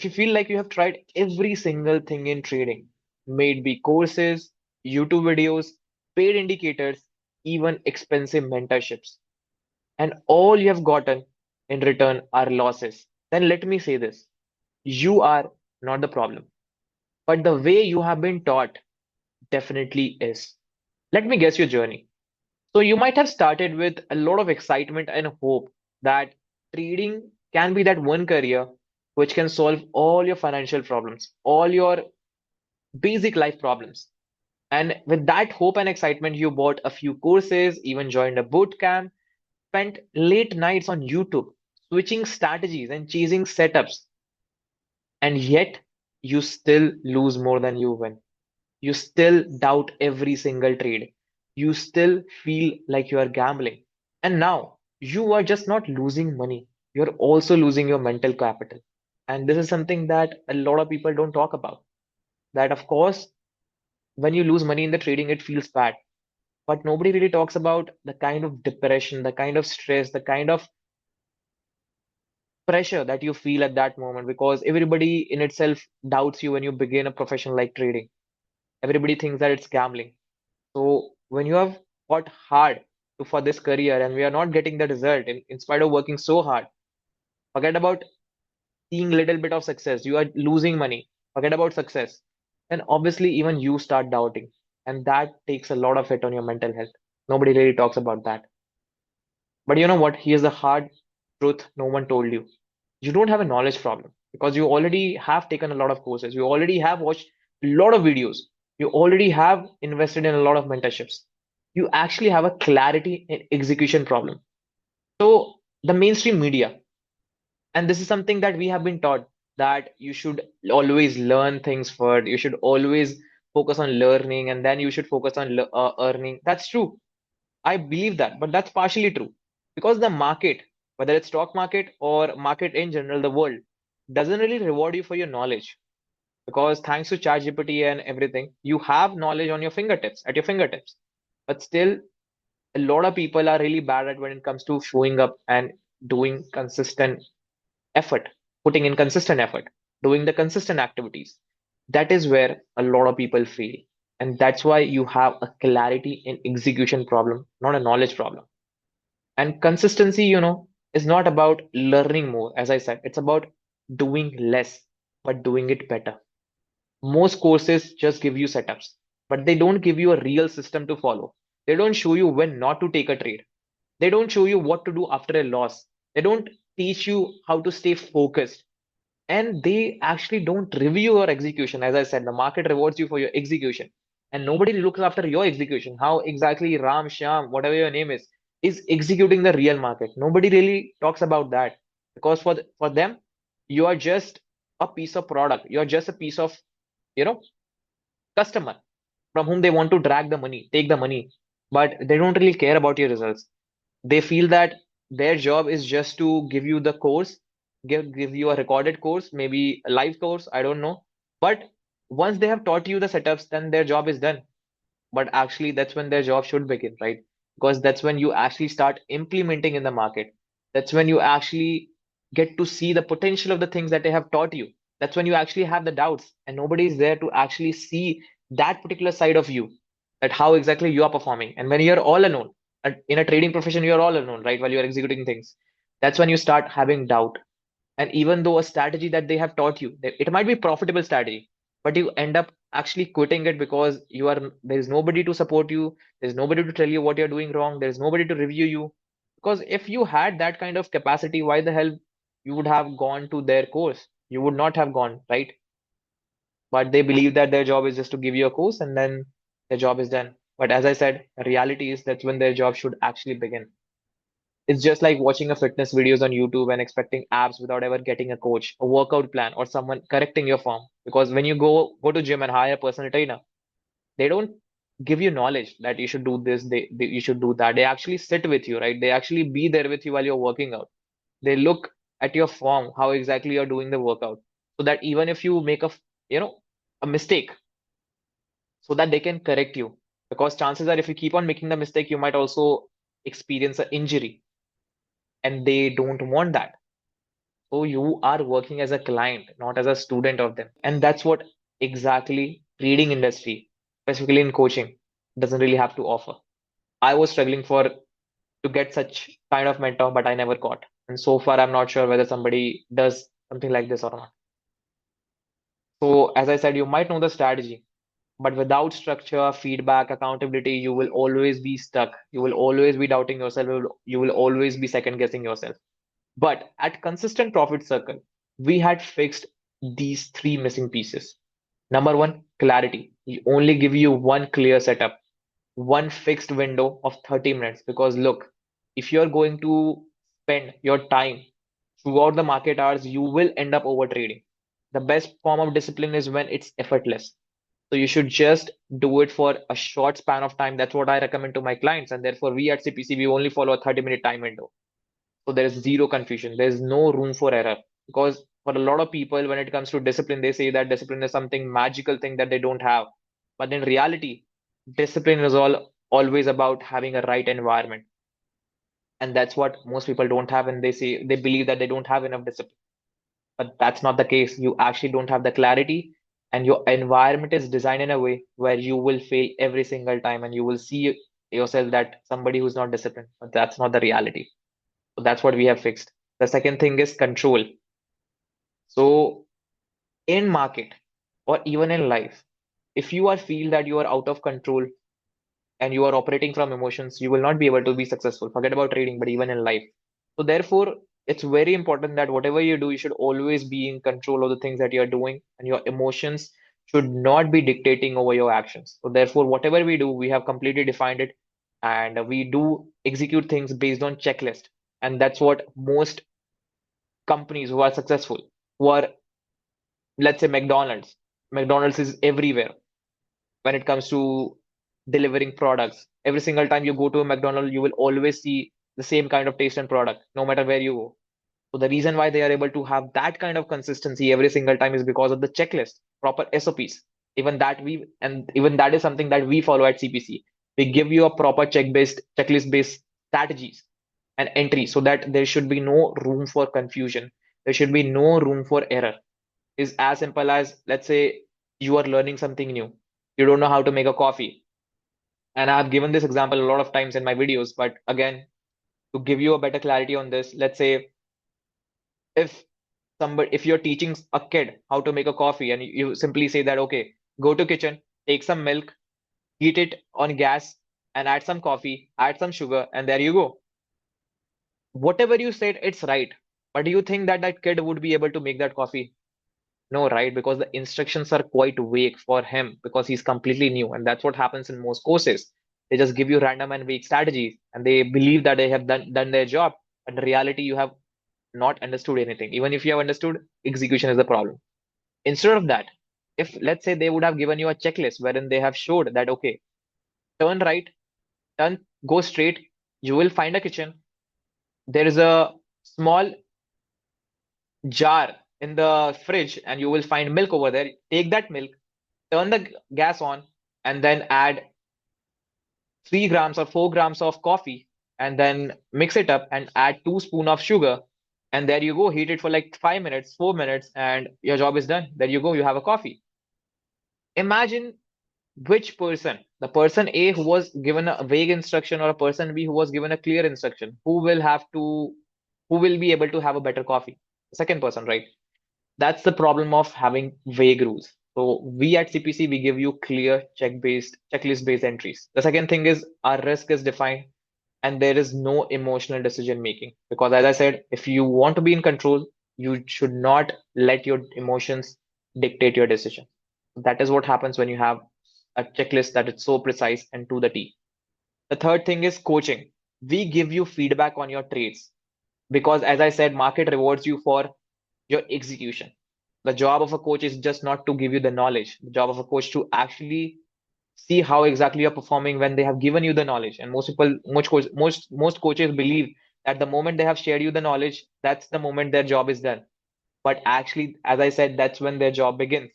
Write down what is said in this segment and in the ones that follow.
if you feel like you have tried every single thing in trading, may it be courses, YouTube videos, paid indicators, even expensive mentorships, and all you have gotten in return are losses, then let me say this: you are not the problem, but the way you have been taught definitely is. Let me guess your journey. So you might have started with a lot of excitement and hope that trading can be that one career which can solve all your financial problems, all your basic life problems. And with that hope and excitement, you bought a few courses, even joined a boot camp, spent late nights on YouTube, switching strategies and chasing setups. And yet, you still lose more than you win. You still doubt every single trade. You still feel like you are gambling. And now you are just not losing money, you're also losing your mental capital. And this is something that a lot of people don't talk about. That, of course, when you lose money in the trading, it feels bad. But nobody really talks about the kind of depression, the kind of stress, the kind of pressure that you feel at that moment because everybody in itself doubts you when you begin a profession like trading. Everybody thinks that it's gambling. So when you have fought hard for this career and we are not getting the result in spite of working so hard, forget about seeing little bit of success. You are losing money. Forget about success. And obviously even you start doubting. And that takes a lot of hit on your mental health. Nobody really talks about that. But you know what? Here's the hard truth no one told you. You don't have a knowledge problem because you already have taken a lot of courses. You already have watched a lot of videos. You already have invested in a lot of mentorships. You actually have a clarity and execution problem. So the mainstream media, and this is something that we have been taught, that you should always learn things first. You should always focus on learning and then you should focus on earning. That's true. I believe that, but that's partially true because the market, whether it's stock market or market in general, the world doesn't really reward you for your knowledge because thanks to ChatGPT and everything, you have knowledge on your fingertips, at your fingertips. But still, a lot of people are really bad at when it comes to showing up and doing consistent effort, putting in consistent effort, doing the consistent activities. That is where a lot of people fail. And that's why you have a clarity in execution problem, not a knowledge problem. And consistency, is not about learning more. As I said, it's about doing less, but doing it better. Most courses just give you setups, but they don't give you a real system to follow. They don't show you when not to take a trade. They don't show you what to do after a loss. They don't teach you how to stay focused. And they actually don't review your execution. As I said, the market rewards you for your execution. And nobody looks after your execution. How exactly Ram, Shyam, whatever your name is executing the real market. Nobody really talks about that. Because for them, you are just a piece of product. You're just a piece of, you know, customer from whom they want to drag the money, take the money. But they don't really care about your results. They feel that their job is just to give you the course, give you a recorded course, maybe a live course, I don't know. But once they have taught you the setups, then their job is done. But actually, that's when their job should begin, right? Because that's when you actually start implementing in the market. That's when you actually get to see the potential of the things that they have taught you. That's when you actually have the doubts, and nobody is there to actually see that particular side of you, that how exactly you are performing. And when you're all alone, in a trading profession, you're all alone, right? While you're executing things, that's when you start having doubt. And even though a strategy that they have taught you, it might be profitable strategy, but you end up actually quitting it because there is nobody to support you. There's nobody to tell you what you're doing wrong. There's nobody to review you. Because if you had that kind of capacity, why the hell you would have gone to their course? You would not have gone, right? But they believe that their job is just to give you a course and then their job is done. But as I said, the reality is that's when their job should actually begin. It's just like watching a fitness videos on YouTube and expecting abs without ever getting a coach, a workout plan, or someone correcting your form. Because when you go to gym and hire a personal trainer, they don't give you knowledge that you should do this, you should do that. They actually sit with you, right? They actually be there with you while you're working out. They look at your form, how exactly you're doing the workout, so that even if you make a mistake, so that they can correct you. Because chances are, if you keep on making the mistake, you might also experience an injury, and they don't want that. So you are working as a client, not as a student of them. And that's what exactly trading industry, specifically in coaching, doesn't really have to offer. I was struggling for to get such kind of mentor, but I never got. And so far, I'm not sure whether somebody does something like this or not. So, as I said, you might know the strategy, but without structure, feedback, accountability, you will always be stuck. You will always be doubting yourself. You will always be second guessing yourself. But at Consistent Profit Circle, we had fixed these three missing pieces. Number one, clarity. We only give you one clear setup, one fixed window of 30 minutes. Because look, if you're going to spend your time throughout the market hours, you will end up over trading. The best form of discipline is when it's effortless. So you should just do it for a short span of time. That's what I recommend to my clients. And therefore, we at CPC, we only follow a 30-minute time window. So there is zero confusion. There's no room for error. Because for a lot of people, when it comes to discipline, they say that discipline is something magical thing that they don't have. But in reality, discipline is always about having a right environment. And that's what most people don't have. And they believe that they don't have enough discipline. But that's not the case. You actually don't have the clarity, and your environment is designed in a way where you will fail every single time and you will see yourself that somebody who's not disciplined. But that's not the reality. So that's what we have fixed. The second thing is control. So in market or even in life, if you are feel that you are out of control and you are operating from emotions, you will not be able to be successful. Forget about trading, but even in life. So therefore, it's very important that whatever you do, you should always be in control of the things that you're doing, and your emotions should not be dictating over your actions. So therefore, whatever we do, we have completely defined it, and we do execute things based on checklist. And that's what most companies who are successful, who are, let's say, McDonald's is everywhere when it comes to delivering products. Every single time you go to a McDonald's, you will always see the same kind of taste and product, no matter where you go. So the reason why they are able to have that kind of consistency every single time is because of the checklist, proper SOPs. Even that is something that we follow at CPC. We give you a proper checklist based strategies and entry so that there should be no room for confusion. There should be no room for error. Is as simple as, let's say, you are learning something new. You don't know how to make a coffee. And I've given this example a lot of times in my videos, but again, to give you a better clarity on this, let's say if if you're teaching a kid how to make a coffee and you simply say that, okay, go to kitchen, take some milk, heat it on gas, and add some coffee, add some sugar, and there you go. Whatever you said, it's right. But do you think that that kid would be able to make that coffee? No, right? Because the instructions are quite vague for him because he's completely new. And that's what happens in most courses. They just give you random and vague strategies and they believe that they have done their job. But in reality, you have not understood anything. Even if you have understood, execution is the problem. Instead of that, if let's say they would have given you a checklist wherein they have showed that, okay, turn right, go straight, you will find a kitchen. There is a small jar in the fridge and you will find milk over there. Take that milk, turn the gas on, and then add 3 grams or 4 grams of coffee, and then mix it up and add 2 spoon of sugar. And there you go, heat it for like 5 minutes, 4 minutes, and your job is done. There you go, you have a coffee. Imagine which person, the person A who was given a vague instruction or a person B who was given a clear instruction, who will be able to have a better coffee? The second person, right? That's the problem of having vague rules. So we at CPC, we give you clear checklist based entries. The second thing is our risk is defined and there is no emotional decision making. Because as I said, if you want to be in control, you should not let your emotions dictate your decision. That is what happens when you have a checklist that is so precise and to the T. The third thing is coaching. We give you feedback on your trades because as I said, market rewards you for your execution. The job of a coach is just not to give you the knowledge. The job of a coach to actually see how exactly you're performing when they have given you the knowledge. And most coaches believe that the moment they have shared you the knowledge, that's the moment their job is done. But actually, as I said, that's when their job begins.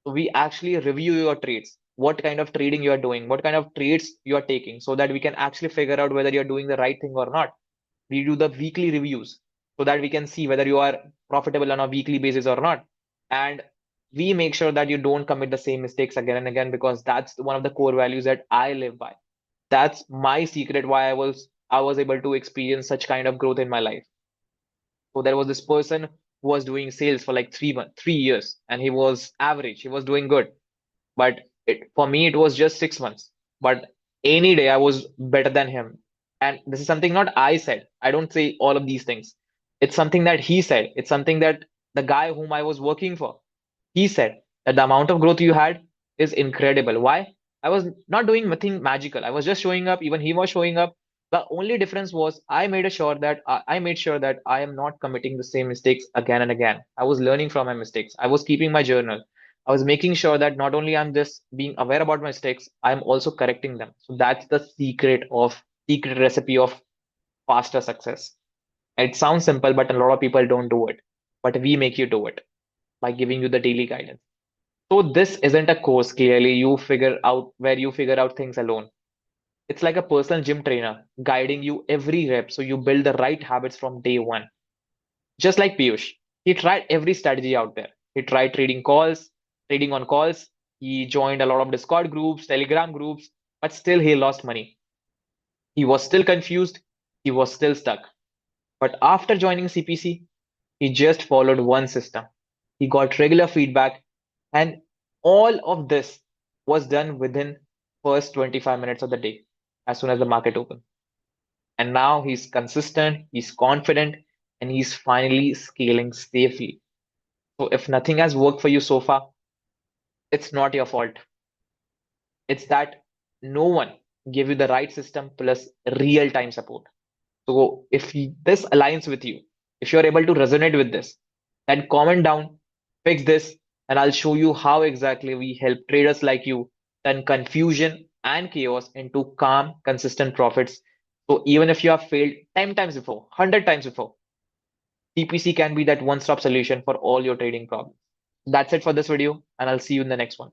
So we actually review your trades, what kind of trading you are doing, what kind of trades you are taking, so that we can actually figure out whether you're doing the right thing or not. We do the weekly reviews. so that we can see whether you are profitable on a weekly basis or not. And we make sure that you don't commit the same mistakes again and again, because that's one of the core values that I live by. That's my secret why I was able to experience such kind of growth in my life. So there was this person who was doing sales for like 3 months, 3 years, and he was average. He was doing good, but for me it was just 6 months. But any day I was better than him, and this is something not I said. I don't say all of these things. It's something that he said. It's something that the guy whom I was working for, he said that the amount of growth you had is incredible. Why? I was not doing nothing magical. I was just showing up. Even he was showing up. The only difference was I made sure that I am not committing the same mistakes again and again. I was learning from my mistakes. I was keeping my journal. I was making sure that not only I'm just being aware about my mistakes, I'm also correcting them. So that's the secret recipe of faster success. It sounds simple, but a lot of people don't do it. But we make you do it by giving you the daily guidance. So this isn't a course, clearly you figure out things alone. It's like a personal gym trainer guiding you every rep so you build the right habits from day one. Just like Piyush, he tried every strategy out there. He tried trading on calls, he joined a lot of Discord groups, Telegram groups, but still he lost money. He was still confused, he was still stuck. But after joining CPC, he just followed one system. He got regular feedback, and all of this was done within first 25 minutes of the day as soon as the market opened. And now he's consistent, he's confident, and he's finally scaling safely. So if nothing has worked for you so far, it's not your fault. It's that no one gave you the right system plus real time support. So if this aligns with you, if you're able to resonate with this, then comment down, fix this, and I'll show you how exactly we help traders like you turn confusion and chaos into calm, consistent profits. So even if you have failed 10 times before, 100 times before, TPC can be that one-stop solution for all your trading problems. That's it for this video, and I'll see you in the next one.